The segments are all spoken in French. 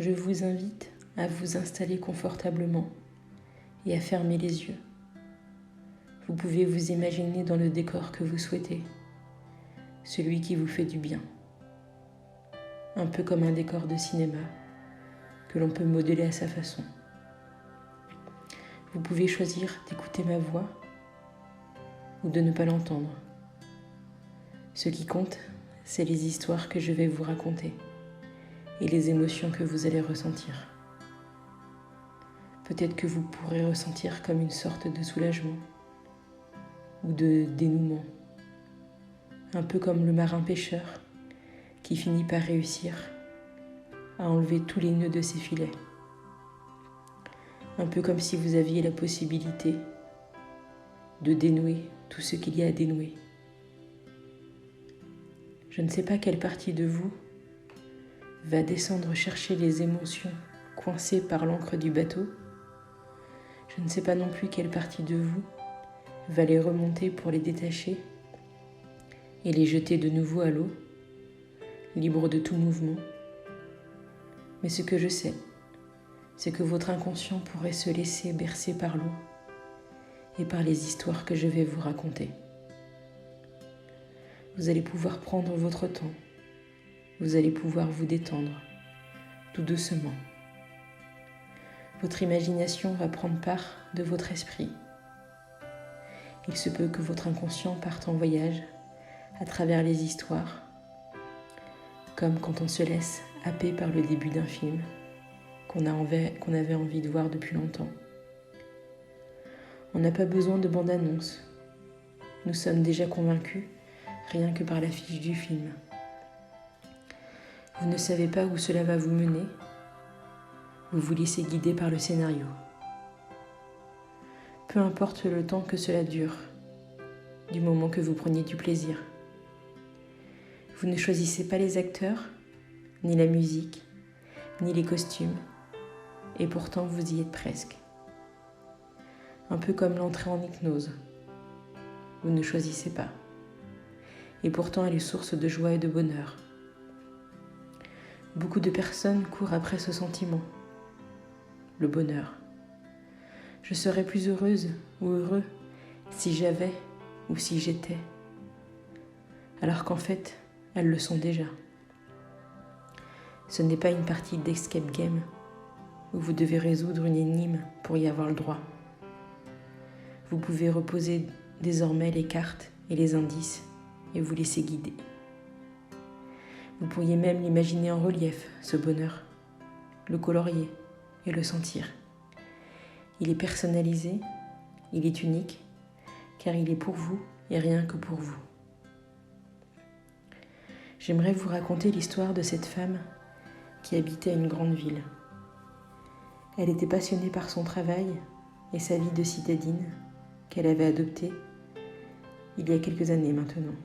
Je vous invite à vous installer confortablement et à fermer les yeux. Vous pouvez vous imaginer dans le décor que vous souhaitez, celui qui vous fait du bien. Un peu comme un décor de cinéma que l'on peut modeler à sa façon. Vous pouvez choisir d'écouter ma voix ou de ne pas l'entendre. Ce qui compte, c'est les histoires que je vais vous raconter et les émotions que vous allez ressentir. Peut-être que vous pourrez ressentir comme une sorte de soulagement ou de dénouement, un peu comme le marin pêcheur qui finit par réussir à enlever tous les nœuds de ses filets. Un peu comme si vous aviez la possibilité de dénouer tout ce qu'il y a à dénouer. Je ne sais pas quelle partie de vous va descendre chercher les émotions coincées par l'ancre du bateau. Je ne sais pas non plus quelle partie de vous va les remonter pour les détacher et les jeter de nouveau à l'eau, libre de tout mouvement. Mais ce que je sais, c'est que votre inconscient pourrait se laisser bercer par l'eau et par les histoires que je vais vous raconter. Vous allez pouvoir prendre votre temps. Vous allez pouvoir vous détendre, tout doucement. Votre imagination va prendre part de votre esprit. Il se peut que votre inconscient parte en voyage à travers les histoires, comme quand on se laisse happer par le début d'un film qu'on avait envie de voir depuis longtemps. On n'a pas besoin de bande-annonce. Nous sommes déjà convaincus rien que par l'affiche du film. Vous ne savez pas où cela va vous mener. Vous vous laissez guider par le scénario. Peu importe le temps que cela dure, du moment que vous preniez du plaisir. Vous ne choisissez pas les acteurs, ni la musique, ni les costumes, et pourtant vous y êtes presque. Un peu comme l'entrée en hypnose. Vous ne choisissez pas. Et pourtant elle est source de joie et de bonheur. Beaucoup de personnes courent après ce sentiment, le bonheur. Je serais plus heureuse ou heureux si j'avais ou si j'étais. Alors qu'en fait, elles le sont déjà. Ce n'est pas une partie d'escape game où vous devez résoudre une énigme pour y avoir le droit. Vous pouvez reposer désormais les cartes et les indices et vous laisser guider. Vous pourriez même l'imaginer en relief, ce bonheur, le colorier et le sentir. Il est personnalisé, il est unique, car il est pour vous et rien que pour vous. J'aimerais vous raconter l'histoire de cette femme qui habitait une grande ville. Elle était passionnée par son travail et sa vie de citadine qu'elle avait adoptée il y a quelques années maintenant.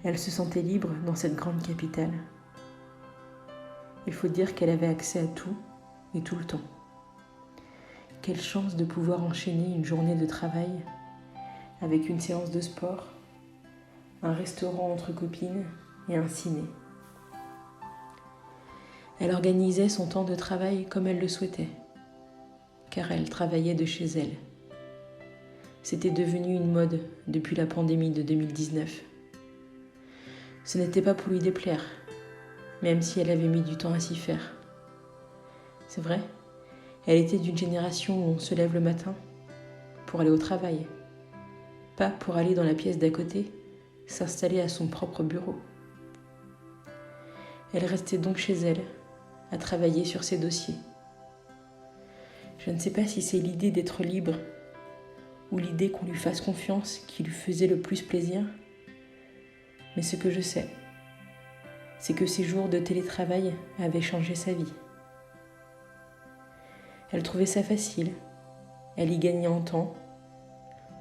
Elle se sentait libre dans cette grande capitale. Il faut dire qu'elle avait accès à tout et tout le temps. Quelle chance de pouvoir enchaîner une journée de travail avec une séance de sport, un restaurant entre copines et un ciné. Elle organisait son temps de travail comme elle le souhaitait, car elle travaillait de chez elle. C'était devenu une mode depuis la pandémie de 2019. Ce n'était pas pour lui déplaire, même si elle avait mis du temps à s'y faire. C'est vrai, elle était d'une génération où on se lève le matin pour aller au travail, pas pour aller dans la pièce d'à côté, s'installer à son propre bureau. Elle restait donc chez elle, à travailler sur ses dossiers. Je ne sais pas si c'est l'idée d'être libre ou l'idée qu'on lui fasse confiance qui lui faisait le plus plaisir, mais ce que je sais, c'est que ces jours de télétravail avaient changé sa vie. Elle trouvait ça facile, elle y gagnait en temps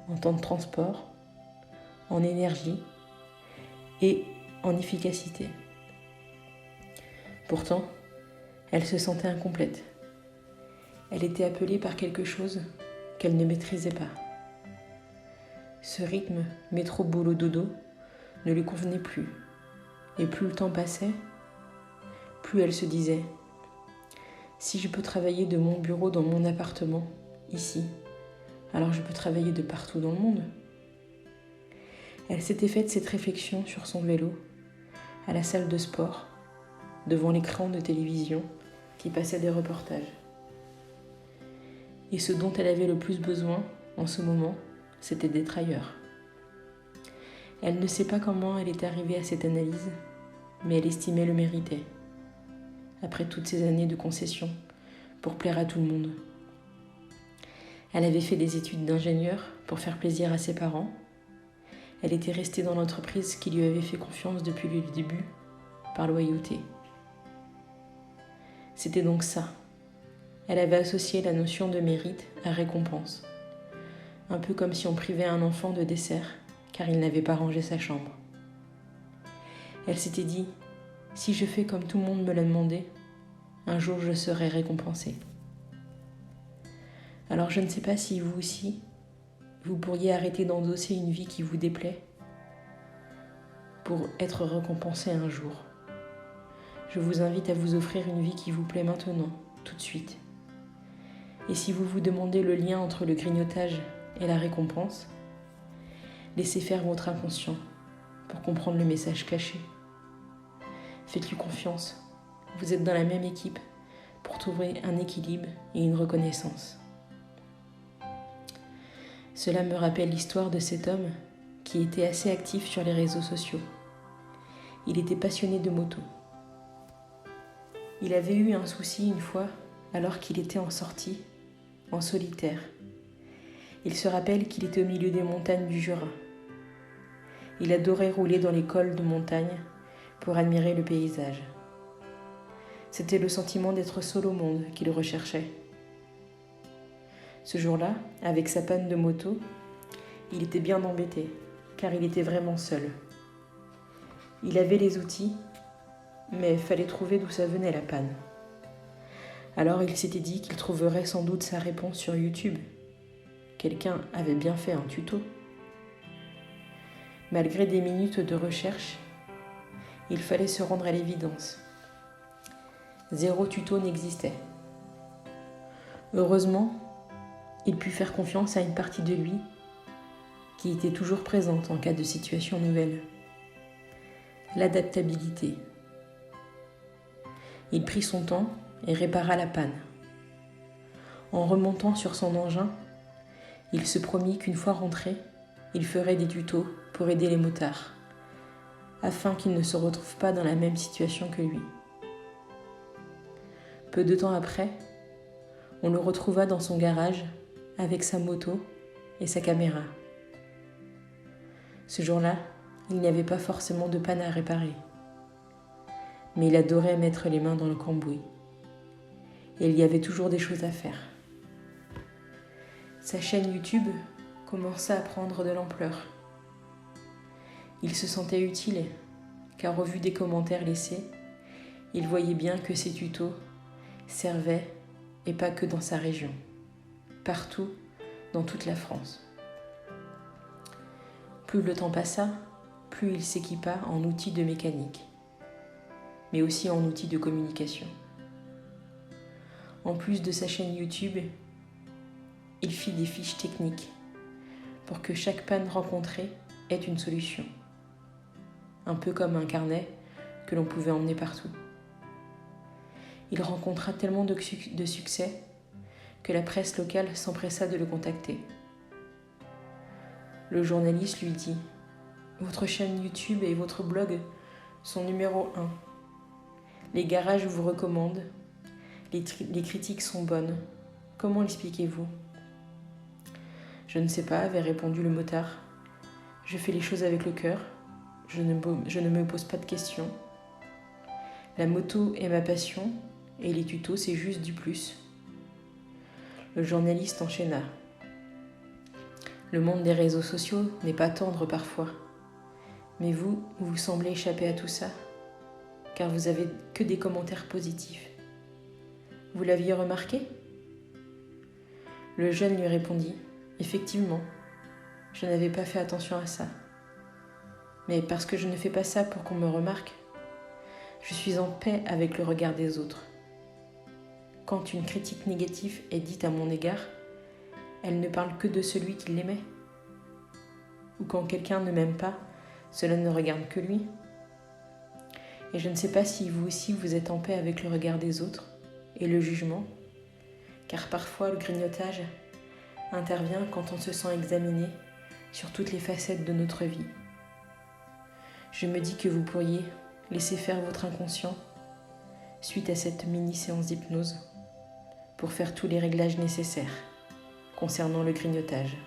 de transport, en énergie et en efficacité. Pourtant, elle se sentait incomplète. Elle était appelée par quelque chose qu'elle ne maîtrisait pas. Ce rythme métro-boulot-dodo ne lui convenait plus. Et plus le temps passait, plus plus elle se disait « Si je peux travailler de mon bureau dans mon appartement, ici, alors je peux travailler de partout dans le monde. » Elle s'était faite cette réflexion sur son vélo, à la salle de sport, devant l'écran de télévision qui passait des reportages. Et ce dont elle avait le plus besoin en ce moment, c'était d'être ailleurs. Elle ne sait pas comment elle est arrivée à cette analyse, mais elle estimait le mériter, après toutes ces années de concessions, pour plaire à tout le monde. Elle avait fait des études d'ingénieur pour faire plaisir à ses parents. Elle était restée dans l'entreprise qui lui avait fait confiance depuis le début, par loyauté. C'était donc ça. Elle avait associé la notion de mérite à récompense, un peu comme si on privait un enfant de dessert car il n'avait pas rangé sa chambre. Elle s'était dit, si je fais comme tout le monde me l'a demandé, un jour je serai récompensée. Alors je ne sais pas si vous aussi, vous pourriez arrêter d'endosser une vie qui vous déplaît pour être récompensé un jour. Je vous invite à vous offrir une vie qui vous plaît maintenant, tout de suite. Et si vous vous demandez le lien entre le grignotage et la récompense, laissez faire votre inconscient pour comprendre le message caché. Faites-lui confiance. Vous êtes dans la même équipe pour trouver un équilibre et une reconnaissance. Cela me rappelle l'histoire de cet homme qui était assez actif sur les réseaux sociaux. Il était passionné de moto. Il avait eu un souci une fois alors qu'il était en sortie, en solitaire. Il se rappelle qu'il était au milieu des montagnes du Jura. Il adorait rouler dans les cols de montagne pour admirer le paysage. C'était le sentiment d'être seul au monde qu'il recherchait. Ce jour-là, avec sa panne de moto, il était bien embêté, car il était vraiment seul. Il avait les outils, mais il fallait trouver d'où ça venait la panne. Alors il s'était dit qu'il trouverait sans doute sa réponse sur YouTube. Quelqu'un avait bien fait un tuto. Malgré des minutes de recherche, il fallait se rendre à l'évidence. 0 tuto n'existait. Heureusement, il put faire confiance à une partie de lui qui était toujours présente en cas de situation nouvelle. L'adaptabilité. Il prit son temps et répara la panne. En remontant sur son engin, il se promit qu'une fois rentré, il ferait des tutos pour aider les motards, afin qu'ils ne se retrouvent pas dans la même situation que lui. Peu de temps après, on le retrouva dans son garage avec sa moto et sa caméra. Ce jour-là, il n'y avait pas forcément de panne à réparer, mais il adorait mettre les mains dans le cambouis. Et il y avait toujours des choses à faire. Sa chaîne YouTube commença à prendre de l'ampleur. Il se sentait utile, car au vu des commentaires laissés, il voyait bien que ses tutos servaient, et pas que dans sa région, partout, dans toute la France. Plus le temps passa, plus il s'équipa en outils de mécanique, mais aussi en outils de communication. En plus de sa chaîne YouTube, il fit des fiches techniques pour que chaque panne rencontrée ait une solution. Un peu comme un carnet que l'on pouvait emmener partout. Il rencontra tellement de succès que la presse locale s'empressa de le contacter. Le journaliste lui dit « Votre chaîne YouTube et votre blog sont numéro 1. Les garages vous recommandent. Les critiques sont bonnes. Comment l'expliquez-vous » « Je ne sais pas, avait répondu le motard. Je fais les choses avec le cœur. Je ne me pose pas de questions. La moto est ma passion et les tutos, c'est juste du plus. Le journaliste enchaîna. Le monde des réseaux sociaux n'est pas tendre parfois. Mais vous semblez échapper à tout ça, car vous avez que des commentaires positifs. Vous l'aviez remarqué ? Le jeune lui répondit, effectivement, je n'avais pas fait attention à ça. Mais parce que je ne fais pas ça pour qu'on me remarque, Je suis en paix avec le regard des autres. Quand une critique négative est dite à mon égard, elle ne parle que de celui qui l'aimait. Ou quand quelqu'un ne m'aime pas, cela ne regarde que lui. Et je ne sais pas si vous aussi vous êtes en paix avec le regard des autres et le jugement, car parfois le grignotage intervient quand on se sent examiné sur toutes les facettes de notre vie. Je me dis que vous pourriez laisser faire votre inconscient suite à cette mini-séance d'hypnose pour faire tous les réglages nécessaires concernant le grignotage.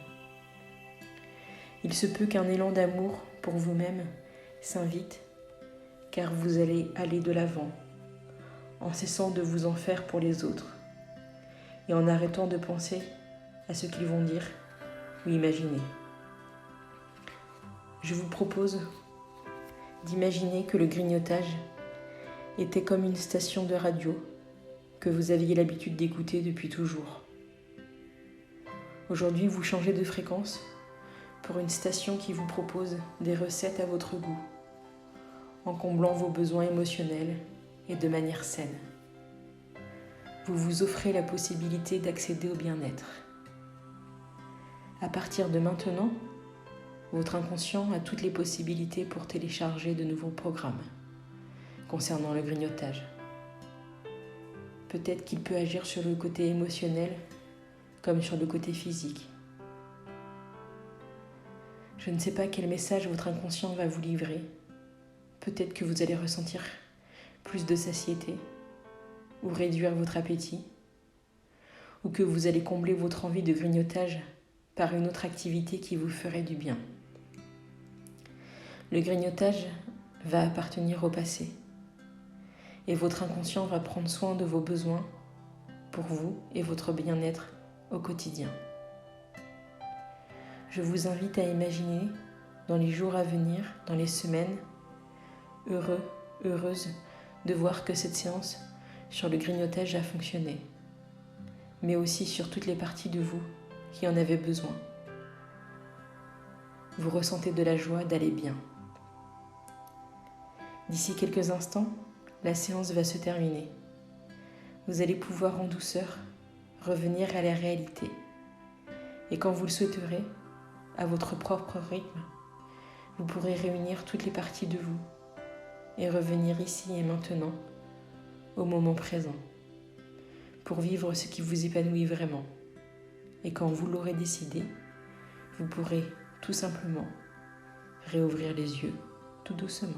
Il se peut qu'un élan d'amour pour vous-même s'invite, car vous allez aller de l'avant, en cessant de vous en faire pour les autres et en arrêtant de penser à ce qu'ils vont dire ou imaginer. Je vous propose d'imaginer que le grignotage était comme une station de radio que vous aviez l'habitude d'écouter depuis toujours. Aujourd'hui, vous changez de fréquence pour une station qui vous propose des recettes à votre goût, en comblant vos besoins émotionnels et de manière saine. Vous vous offrez la possibilité d'accéder au bien-être. À partir de maintenant, votre inconscient a toutes les possibilités pour télécharger de nouveaux programmes concernant le grignotage. Peut-être qu'il peut agir sur le côté émotionnel comme sur le côté physique. Je ne sais pas quel message votre inconscient va vous livrer. Peut-être que vous allez ressentir plus de satiété ou réduire votre appétit, ou que vous allez combler votre envie de grignotage par une autre activité qui vous ferait du bien. Le grignotage va appartenir au passé et votre inconscient va prendre soin de vos besoins pour vous et votre bien-être au quotidien. Je vous invite à imaginer dans les jours à venir, dans les semaines, heureuse de voir que cette séance sur le grignotage a fonctionné, mais aussi sur toutes les parties de vous qui en avaient besoin. Vous ressentez de la joie d'aller bien. D'ici quelques instants, la séance va se terminer. Vous allez pouvoir en douceur revenir à la réalité. Et quand vous le souhaiterez, à votre propre rythme, vous pourrez réunir toutes les parties de vous et revenir ici et maintenant, au moment présent, pour vivre ce qui vous épanouit vraiment. Et quand vous l'aurez décidé, vous pourrez tout simplement réouvrir les yeux tout doucement.